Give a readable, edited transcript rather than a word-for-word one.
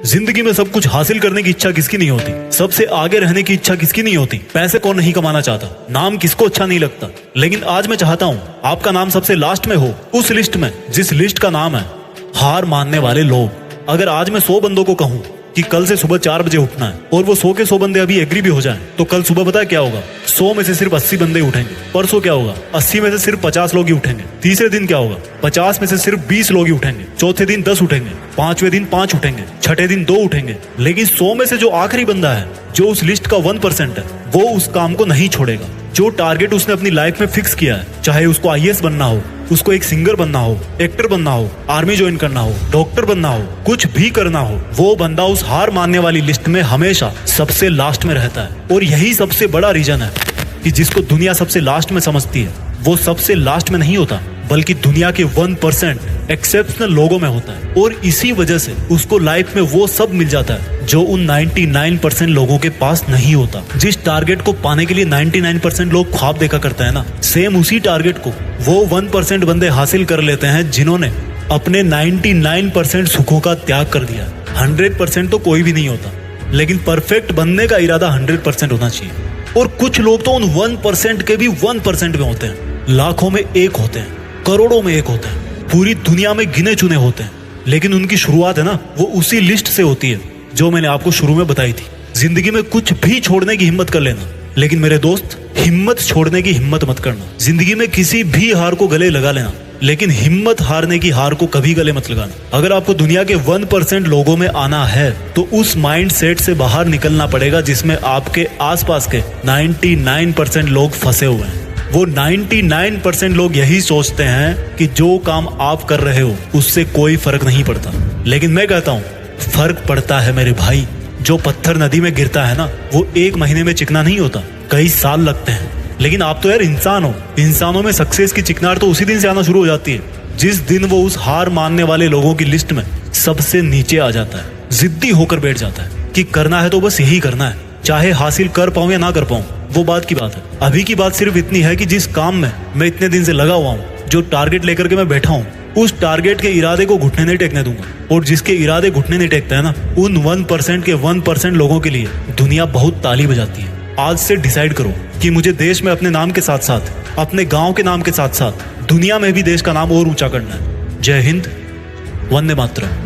जिंदगी में सब कुछ हासिल करने की इच्छा किसकी नहीं होती? सबसे आगे रहने की इच्छा किसकी नहीं होती? पैसे कौन नहीं कमाना चाहता? नाम किसको अच्छा नहीं लगता? लेकिन आज मैं चाहता हूँ आपका नाम सबसे लास्ट में हो, उस लिस्ट में जिस लिस्ट का नाम है हार मानने वाले लोग। अगर आज मैं 100 बंदों को कहूँ कि कल से सुबह 4 बजे उठना है और वो 100 के 100 बंदे अभी एग्री भी हो जाएं, तो कल सुबह पता है क्या होगा? 100 में से सिर्फ 80 बंदे उठेंगे। परसों क्या होगा? 80 में से सिर्फ 50 लोग ही उठेंगे। तीसरे दिन क्या होगा? 50 में से सिर्फ 20 लोग ही उठेंगे। चौथे दिन 10 उठेंगे। पांचवें दिन 5 उठेंगे। छठे दिन 2 उठेंगे। लेकिन 100 में से जो आखिरी बंदा है, जो उस लिस्ट का 1% है, वो उस काम को नहीं छोड़ेगा। जो टारगेट उसने अपनी लाइफ में फिक्स किया है, चाहे उसको IAS बनना हो, उसको एक सिंगर बनना हो, एक्टर बनना हो, आर्मी ज्वाइन करना हो, डॉक्टर बनना हो, कुछ भी करना हो, वो बंदा उस हार मानने वाली लिस्ट में हमेशा सबसे लास्ट में रहता है। और यही सबसे बड़ा रीजन है कि जिसको दुनिया सबसे लास्ट में समझती है, वो सबसे लास्ट में नहीं होता, बल्कि दुनिया के 1% एक्सेप्शनल लोगों में होता है। और इसी वजह से उसको लाइफ में वो सब मिल जाता है जो उन 99% लोगों के पास नहीं होता। जिस टारगेट को पाने के लिए 99% लोग ख्वाब देखा करते हैं ना, सेम उसी टारगेट को वो 1% बंदे हासिल कर लेते हैं जिन्होंने अपने 99% सुखों का त्याग कर दिया। 100% तो कोई भी नहीं होता, लेकिन परफेक्ट बनने का इरादा 100% होना चाहिए। और कुछ लोग तो उन 1% के भी 1% में होते हैं। लाखों में एक होते हैं, करोड़ों में एक होते हैं, पूरी दुनिया में गिने चुने होते हैं, लेकिन उनकी शुरुआत है ना, वो उसी लिस्ट से होती है जो मैंने आपको शुरू में बताई थी। जिंदगी में कुछ भी छोड़ने की हिम्मत कर लेना, लेकिन मेरे दोस्त, हिम्मत छोड़ने की हिम्मत मत करना। जिंदगी में किसी भी हार को गले लगा लेना, लेकिन हिम्मत हारने की हार को कभी गले मत लगाना। अगर आपको दुनिया के 1% लोगों में आना है, तो उस माइंड सेट से बाहर निकलना पड़ेगा जिसमें आपके आसपास के 99% लोग फंसे हुए हैं। वो 99% लोग यही सोचते हैं कि जो काम आप कर रहे हो उससे कोई फर्क नहीं पड़ता, लेकिन मैं कहता हूँ फर्क पड़ता है मेरे भाई। जो पत्थर नदी में गिरता है ना, वो 1 महीने में चिकना नहीं होता, कई साल लगते हैं। लेकिन आप तो यार इंसान हो, इंसानों में सक्सेस की चिकनाहट तो उसी दिन से आना शुरू हो जाती है जिस दिन वो उस हार मानने वाले लोगों की लिस्ट में सबसे नीचे आ जाता है, जिद्दी होकर बैठ जाता है कि करना है तो बस यही करना है, चाहे हासिल कर पाऊं या ना कर पाऊं, वो बात की बात है। अभी की बात सिर्फ इतनी है कि जिस काम में मैं इतने दिन से लगा हुआ हूँ, जो टारगेट लेकर के मैं बैठा हूँ, उस टारगेट के इरादे को घुटने नहीं टेकने दूंगा। और जिसके इरादे घुटने नहीं टेकते हैं ना, उन 1% के 1% लोगों के लिए दुनिया बहुत ताली बजाती है। आज से डिसाइड करो कि मुझे देश में अपने नाम के साथ साथ, अपने गांव के नाम के साथ साथ दुनिया में भी देश का नाम और ऊंचा करना है। जय हिंद, वंदे मातरम।